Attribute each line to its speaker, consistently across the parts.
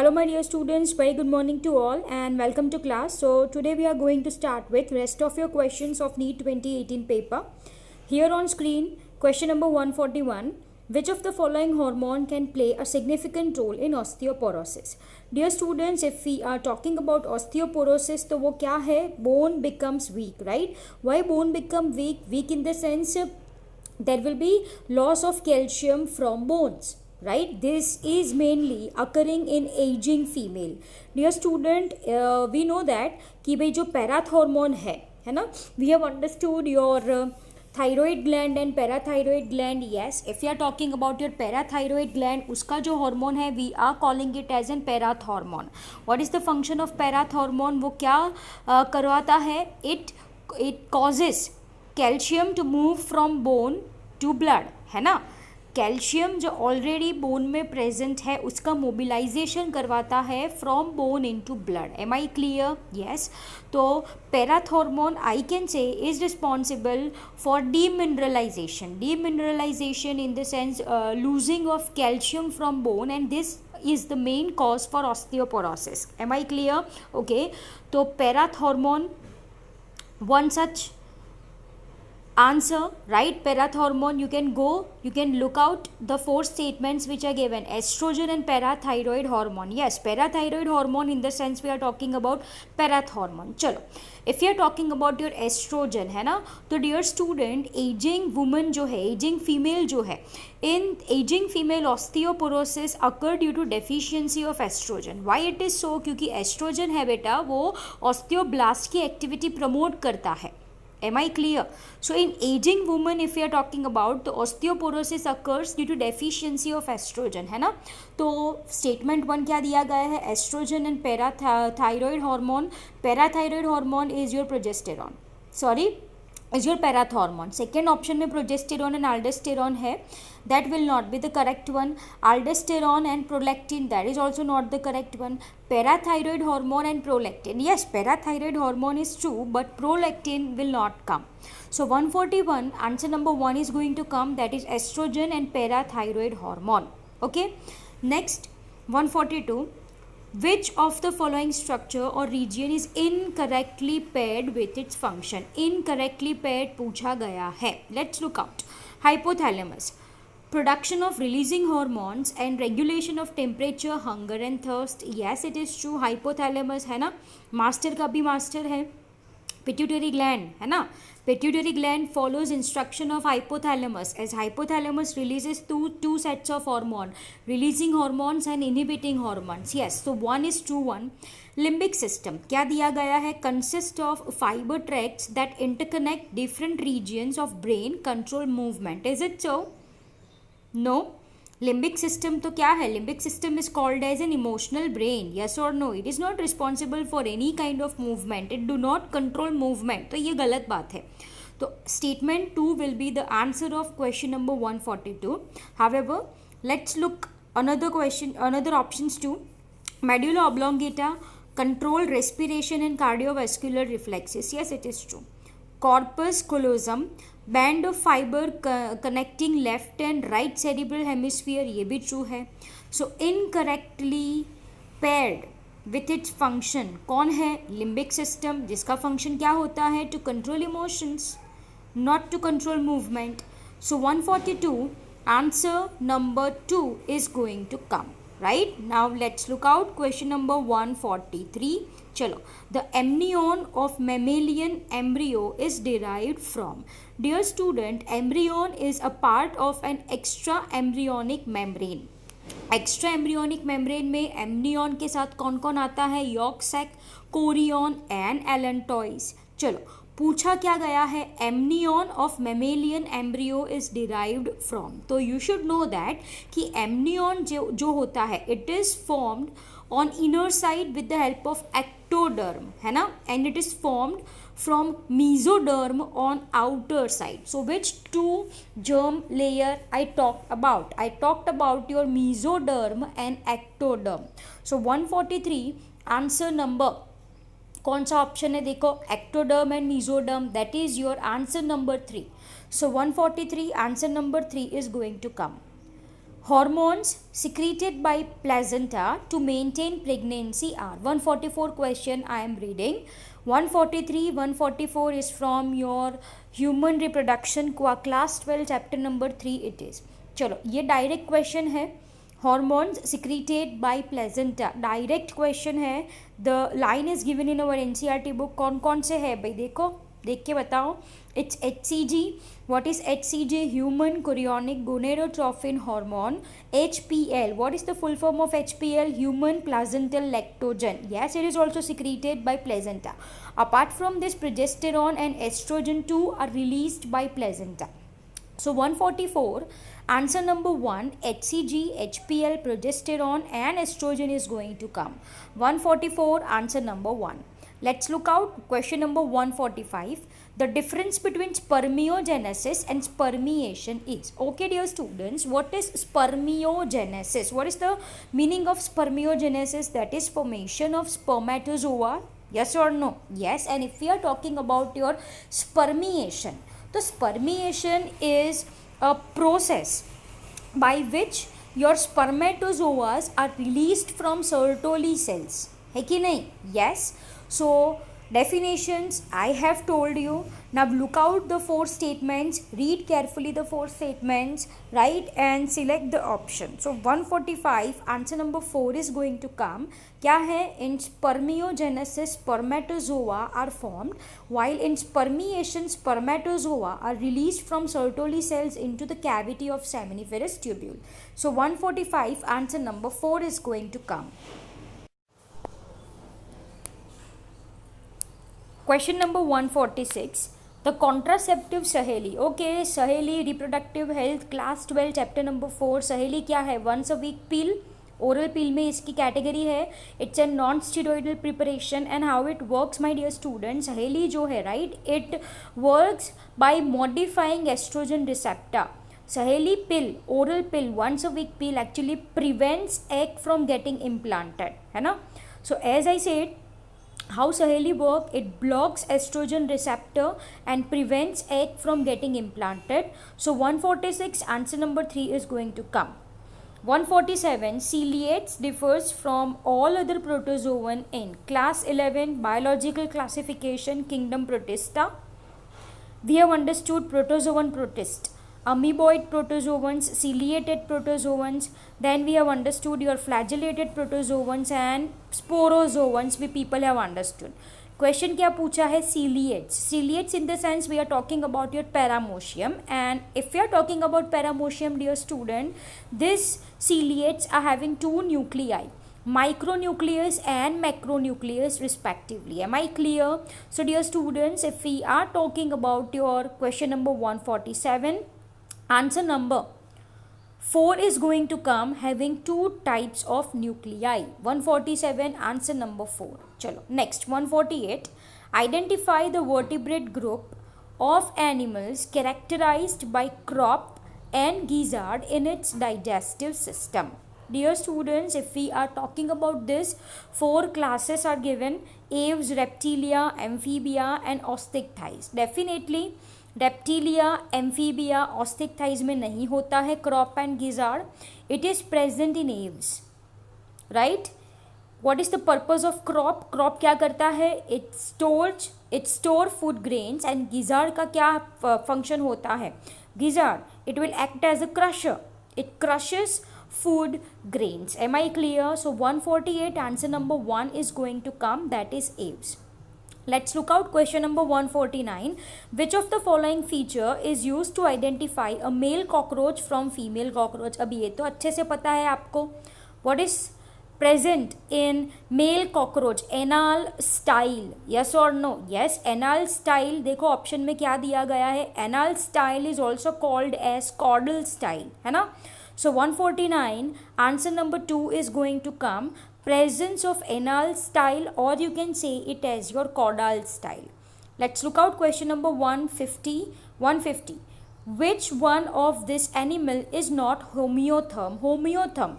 Speaker 1: Hello my dear students, very good morning to all and welcome to class. So today we are going to start with rest of your questions of NEET 2018 paper. Here on screen, question number 141. Which of the following hormone can play a significant role in osteoporosis? Dear students, if we are talking about osteoporosis, तो वो क्या है? Bone becomes weak, right? Why bone become weak? Weak in the sense there will be loss of calcium from bones, right? This is mainly occurring in aging female. Dear student, we know that कि भाई जो पैराथ hormone है ना, we have understood your thyroid gland and parathyroid gland. Yes, if you are talking about your parathyroid gland, उसका जो hormone है we are calling it as an parath hormone. What is the function of parath hormone? वो क्या करवाता है? It causes calcium to move from bone to blood, है ना. Calcium जो ऑलरेडी बोन में प्रेजेंट है उसका मोबिलाइजेशन करवाता है from bone into blood. Am I clear? Yes. तो parath hormone I can say is responsible for demineralization in the sense losing of calcium from bone and this is the main cause for osteoporosis. Am I clear? Okay. तो parath hormone, one such answer, right? Parath hormone, you can look out the four statements which are given: estrogen and parathyroid hormone. Yes, parathyroid hormone, in the sense we are talking about parath hormone. चलो, if you are talking about your estrogen, है ना, तो dear student, aging woman जो है, aging female जो है, in aging female osteoporosis occur due to deficiency of estrogen. Why it is so? क्योंकि estrogen है बेटा, वो osteoblast की activity promote करता है. Am I clear? So in aging woman, if we are talking about, the osteoporosis occurs due to deficiency of estrogen, है ना. तो statement 1 क्या दिया गया है? Estrogen and parathyroid hormone. Parathyroid hormone is your progesterone. Sorry, is your parath hormone. Second option में progesterone and aldosterone है. That will not be the correct one. Aldosterone and prolactin, that is also not the correct one. Parathyroid hormone and prolactin. Yes, parathyroid hormone is true, but prolactin will not come. So 141, answer number 1 is going to come, that is estrogen and parathyroid hormone. Okay. Next, 142. Which of the following structure or region is incorrectly paired with its function? Incorrectly paired पूछा गया है. Let's look out. Hypothalamus, production of releasing hormones and regulation of temperature, hunger and thirst. Yes, it is true. Hypothalamus है ना, master का भी master है. Pituitary gland है ना, pituitary gland follows instruction of hypothalamus, as hypothalamus releases two sets of hormone, releasing hormones and inhibiting hormones. Yes, so 1 is true one. Limbic system क्या दिया गया है? Consist of fiber tracts that interconnect different regions of brain, control movement. Is it so? No. Limbic system तो क्या है? Limbic system is called as an emotional brain. Yes or no? It is not responsible for any kind of movement. It do not control movement. तो ये गलत बात है. तो statement 2 will be the answer of question number 142. However, let's look another question, another options too. Medulla oblongata control respiration and cardiovascular reflexes. Yes, it is true. Corpus callosum, band of fibre connecting left and right cerebral hemisphere, ये भी true है. So incorrectly paired with its function कौन है? Limbic system, जिसका function क्या होता है? To control emotions, not to control movement. So 142, answer number 2 is going to come. Right, now let's look out question number 143. चलो, the amnion of mammalian embryo is derived from. Dear student, embryon is a part of an extra embryonic membrane. Extra embryonic membrane में amnion के साथ कौन कौन आता है? Yolk sac, chorion and allantois. चलो, पूछा क्या गया है? Amnion of mammalian embryo is derived from. तो यू शुड नो दैट कि एमनियन जो होता है it is formed on inner side with the help of ectoderm, है ना, and it is formed from mesoderm on outer side. So which two germ layer I talked about? I talked about your mesoderm and ectoderm. So 143 answer number कौन सा option है? देखो, ectoderm and mesoderm, that is your answer number 3. So 143 answer number 3 is going to come. hormones secreted by placenta to maintain pregnancy are 144 question I am reading. 143 144 is from your human reproduction class 12 chapter number 3 it is. चलो ये direct question है. Hormones secreted by placenta, direct question है. The line is given in our NCERT book. कौन कौन से है भाई, देखो देख के बताओ. It's HCG. What is HCG? Human chorionic gonadotrophin hormone. HPL. What is the full form of HPL? Human placental lactogen. yes, it is also secreted by placenta. Apart from this, progesterone and estrogen too are released by placenta. So 144, answer number 1, HCG, HPL, progesterone and estrogen is going to come. 144, answer number 1. Let's look out question number 145. The difference between spermiogenesis and spermiation is. Okay dear students, what is spermiogenesis? What is the meaning of spermiogenesis? That is formation of spermatozoa. Yes or no? Yes. And if we are talking about your spermiation, तो spermiation is a process by which your spermatozoas are released from Sertoli cells. है कि नहीं? Yes. So definitions I have told you. Now look out the 4 statements, read carefully the 4 statements, write and select the option. So 145, answer number 4 is going to come. क्या है? In spermiogenesis spermatozoa are formed, while in spermiation spermatozoa are released from Sertoli cells into the cavity of seminiferous tubule. So 145, answer number 4 is going to come. Question number 146. The contraceptive Saheli. Okay, Saheli reproductive health class 12 chapter number 4. Saheli क्या है? once a week pill. Oral pill में इसकी category है. It's a non steroidal preparation. And how it works my dear student, Saheli जो है right, it works by modifying estrogen receptor. Saheli pill, oral pill, once a week pill actually prevents egg from getting implanted, है ना. So as I said, how Saheli work, it blocks estrogen receptor and prevents egg from getting implanted. So 146, answer number 3 is going to come. 147, ciliates differs from all other protozoan in class 11 biological classification kingdom Protista. We have understood protozoan protist, amoeboid protozoans, ciliated protozoans. Then we have understood your flagellated protozoans and sporozoans. We people have understood. Question क्या पूछा है? ciliates. Ciliates in the sense we are talking about your paramecium, and if we are talking about paramecium, dear student, this ciliates are having 2 nuclei, micronucleus and macronucleus respectively. Am I clear? So dear students, if we are talking about your question number 147, answer number 4 is going to come having 2 types of nuclei. 147, answer number 4. चलो next 148. Identify the vertebrate group of animals characterized by crop and gizzard in its digestive system. Dear students, if we are talking about this, 4 classes are given: aves, reptilia, amphibia and osteichthyes. Definitely reptilia, amphibia, osteichthyes में नहीं होता है crop and gizzard. It is present in aves, right. What is the purpose of crop? Crop क्या करता है? It store food grains. And gizzard का क्या function होता है? Gizzard, it will act as a crusher. It crushes food grains. Am I clear? So 148, answer number 1 is going to come, that is aves. Let's look out question number 149. Which of the following feature is used to identify a male cockroach from female cockroach? अभी ये तो अच्छे से पता है आपको. What is present in male cockroach? Anal style. Yes or no? Yes, anal style. देखो option में क्या दिया गया है. Anal style is also called as caudal style, है ना. So 149, answer number 2 is going to come. Presence of anal style, or you can say it as your caudal style. Let's look out question number 150. 150. Which one of this animal is not homeotherm? Homeotherm.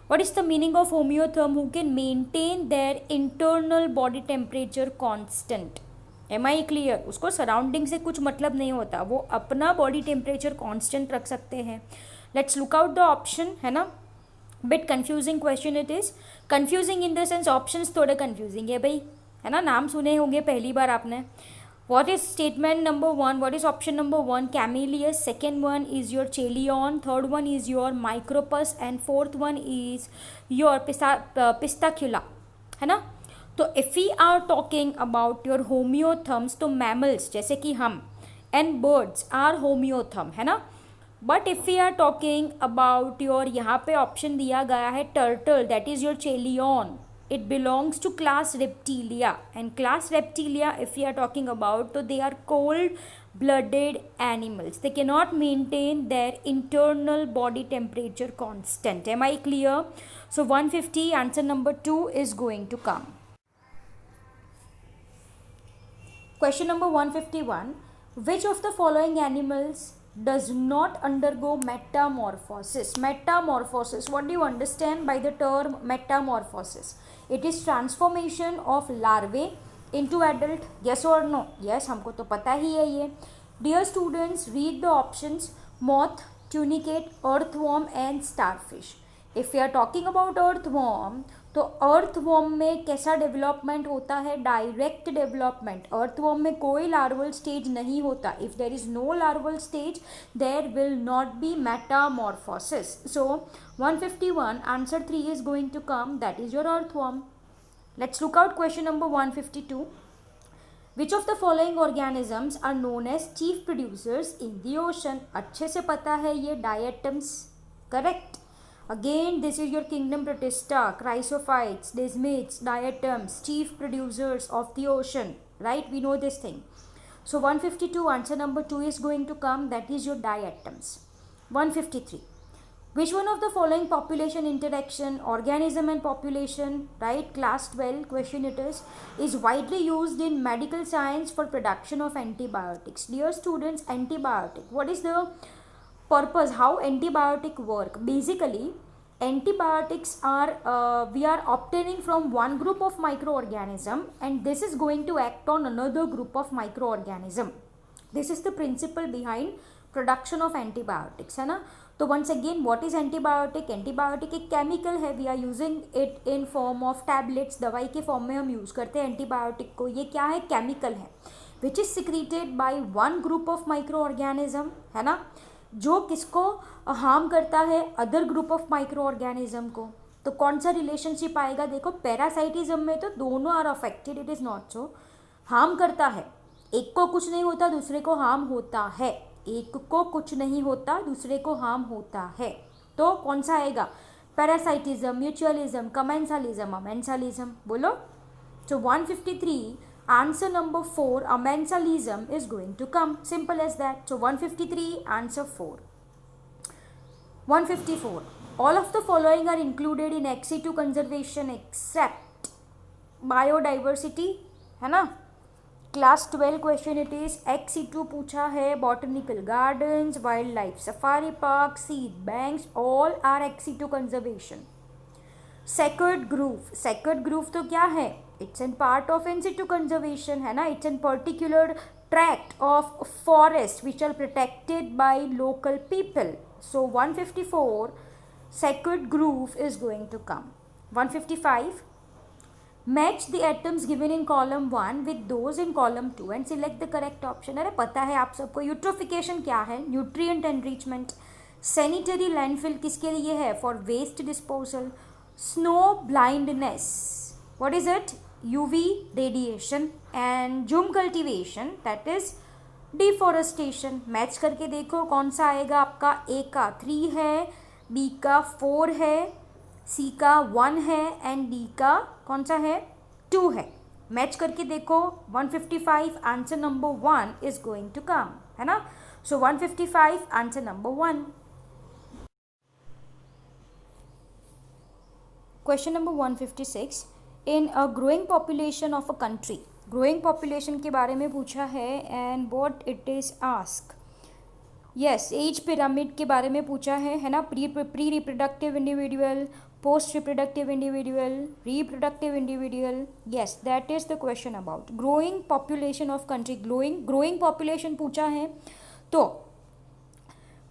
Speaker 1: What is the meaning of homeotherm? Who can maintain their internal body temperature constant. Am I clear? उसको surrounding से कुछ मतलब नहीं होता, वो अपना body temperature constant रख सकते हैं. Let's look out the option, है ना. Bit confusing question it is. Confusing in the sense options थोड़े कन्फ्यूजिंग है भाई, है ना. नाम सुने होंगे पहली बार आपने. What is statement number 1? What is option number 1? Camellias. Second one is your Chelion. Third one is your Micropus. And fourth one is your Pistacula. है ना. तो if we are talking about your homeotherms, तो mammals जैसे कि हम and birds are homeotherm, है ना. But if we are talking about your, यहाँ पे ऑप्शन दिया गया है turtle, that is your chelonian. It belongs to class Reptilia, and class Reptilia, if we are talking about, so they are cold-blooded animals. They cannot maintain their internal body temperature constant. Am I clear? So 150, answer number 2 is going to come. Question number 151. Which of the following animals does not undergo metamorphosis? Metamorphosis, what do you understand by the term metamorphosis? It is transformation of larvae into adult. Yes or no? Yes, हमको तो पता ही है ये. Dear students, read the options: moth, tunicate, earthworm and starfish. If we are talking about earthworm, तो earthworm में कैसा development होता है? Direct development. अर्थवॉर्म में कोई लार्वल स्टेज नहीं होता. If there is no larval stage, there will not be metamorphosis. So 151, answer 3 is going to come, that is your earthworm. Let's look out question number 152. Which of the following organisms are known as chief producers in the ocean? अच्छे से पता है ये, diatoms. Correct. Again, this is your kingdom protista, chrysophytes, desmids, diatoms, chief producers of the ocean, right? We know this thing. So 152, answer number 2 is going to come, that is your diatoms. 153. Which one of the following population interaction, organism and population, right? Class 12 question it is widely used in medical science for production of antibiotics. Dear students, antibiotic, what is the purpose? How antibiotic work? Basically, antibiotics are we are obtaining from one group of microorganism, and this is going to act on another group of microorganism. This is the principle behind production of antibiotics, है ना. तो once again, what is antibiotic? Antibiotic एक chemical है, we are using it in form of tablets. दवाई के form में हम use करते हैं antibiotic को. ये क्या है? केमिकल है, which is secreted by one group of microorganism, है ना, जो किसको हार्म करता है? Other group of micro organism को. तो कौन सा रिलेशनशिप आएगा? देखो, पैरासाइटिज्म में तो दोनों are affected, it is not so. Harm करता है, एक को कुछ नहीं होता, दूसरे को हार्म होता है. एक को कुछ नहीं होता, दूसरे को हार्म होता है. तो कौन सा आएगा? Parasitism, mutualism, commensalism, amensalism. बोलो. So 153, answer number 4, amensalism, is going to come. Simple as that. So 153, answer 4. 154. All of the following are included in ex situ conservation except biodiversity, है ना. Class 12 question it is. ex situ पूछा है. Botanical gardens, wild life safari park, seed banks, all are ex situ conservation. Sacred grove. Sacred grove तो क्या है? It's an part of in situ conservation, है ना. It's an particular tract of forest which are protected by local people. So 154, sacred grove is going to come. 155, match the atoms given in column 1 with those in column 2 and select the correct option. अरे पता है आप सबको eutrophication क्या है? Nutrient enrichment. Sanitary landfill किसके लिए है? For waste disposal. Snow blindness, what is it? UV radiation. and zoom cultivation, that is deforestation. Match करके देखो कौन सा आएगा आपका. A का 3 है, B का 4 है, C का 1 है एंड D का कौन सा है? 2 है. मैच करके देखो. 155, answer number 1 is going to come, है ना. So 155, answer number 1. Question number 156. In a growing population of a country, growing population के बारे में पूछा है. And what it is ask. Yes, age pyramid के बारे में पूछा है ना. Pre reproductive individual, post reproductive individual, reproductive individual. Yes, that is the question about growing population of country. Growing population पूछा है. तो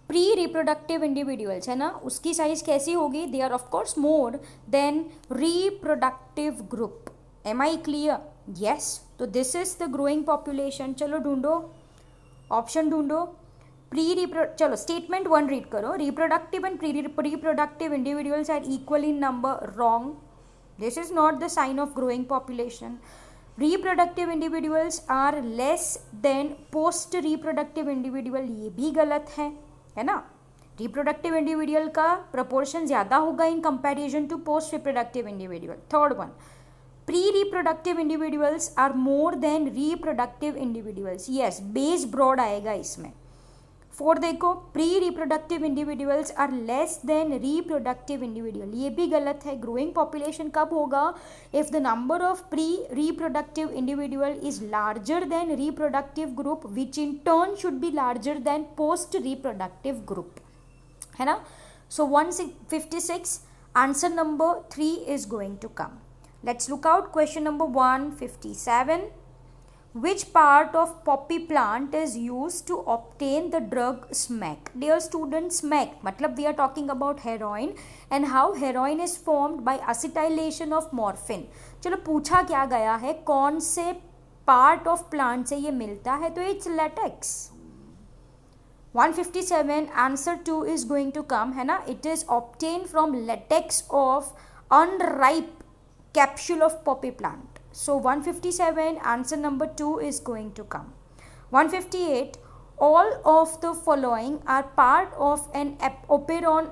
Speaker 1: प्री रिप्रोडक्टिव इंडिविजुअल्स है ना, उसकी साइज कैसी होगी, they are of course more than reproductive group. Am I clear? Yes. तो this is the growing population. चलो ढूंढो, ऑप्शन ढूंढो. चलो स्टेटमेंट 1 रीड करो. Reproductive and pre reproductive individuals are equal in number. Wrong. This is not the sign of growing population. Reproductive individuals are less than post reproductive individual. ये भी गलत है ना. रिप्रोडक्टिव इंडिविजुअल का proportion ज़्यादा होगा in comparison to post reproductive individual. Third one, pre reproductive individuals are more than reproductive individuals. Yes, base broad आएगा इसमें. 4 देखो, pre reproductive individuals are less than reproductive individual. ये भी गलत है. ग्रोइंग पॉपुलेशन कब होगा, if the number of pre reproductive individual is larger than reproductive group which in turn should be larger than post reproductive group, है ना. So 156 answer number 3 is going to come. Let's look out question number 157. Which part of poppy plant is used to obtain the drug smack? Dear students, smack मतलब we are talking about heroin and how heroin is formed by acetylation of morphine. चलो पूछा क्या गया है, कौन से part of plant से ये मिलता है, तो it's latex. 157 answer 2 is going to come, है ना. It is obtained from latex of unripe capsule of poppy plant. So 157 answer number 2 is going to come. 158 all of the following are part of an operon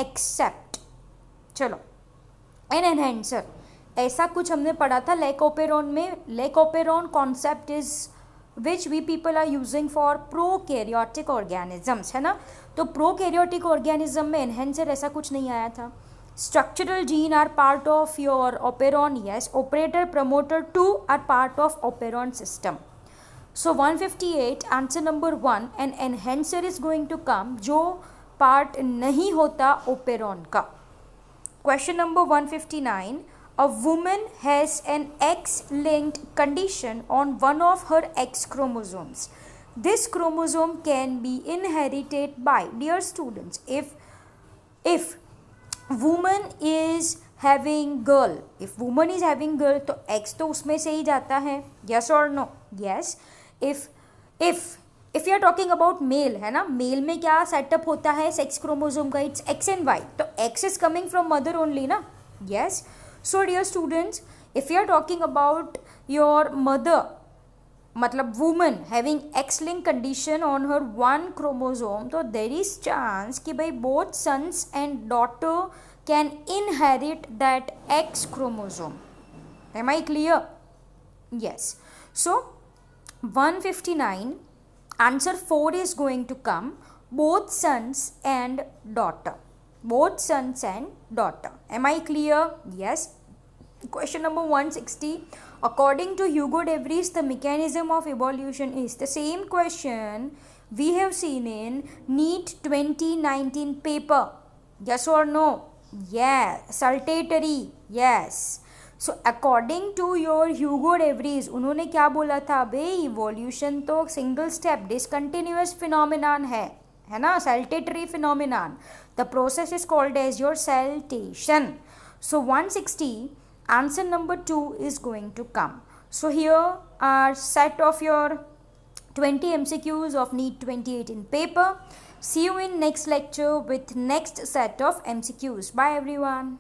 Speaker 1: except. चलो, an enhancer. ऐसा कुछ हमने पढ़ा था lac operon में. Lac operon concept is which we people are using for prokaryotic organisms, है ना. तो प्रोकैरियोटिक ऑर्गेनिज्म में एनहेंसर ऐसा कुछ नहीं आया था. Structural gene are part of your operon. Yes, operator promoter 2 are part of operon system. So 158 answer number 1 and enhancer is going to come जो part नहीं होता operon का. Question number 159. A woman has an X-linked condition on one of her X chromosomes. This chromosome can be inherited by, dear students, if woman is having girl, if woman is having girl तो X तो उसमें से ही जाता है. Yes और no? Yes. If you are talking about male, है ना, मेल में क्या सेटअप होता है सेक्स क्रोमोसोम का, इट्स एक्स एंड वाई, तो X is coming from mother only ना. Yes. So dear students, if you are talking about your mother, मतलब woman having X link condition on her 1 chromosome, तो there is chance कि भाई both sons and daughter can inherit that X chromosome. Am I clear? Yes. So 159 answer 4 is going to come, both sons and daughter. Both sons and daughter. Am I clear? Yes. Question number 160. According to Hugo de Vries, the mechanism of evolution is the same question we have seen in NEET 2019 paper. Yes or no? Yes. Saltatory. Yes. So according to your Hugo de Vries, उन्होंने क्या बोला था भाई, evolution तो single step discontinuous phenomenon है ना, saltatory phenomenon. The process is called as your saltation. So 160 answer number 2 is going to come. So here are set of your 20 MCQs of NEET 2018 paper. See you in next lecture with next set of MCQs. Bye everyone.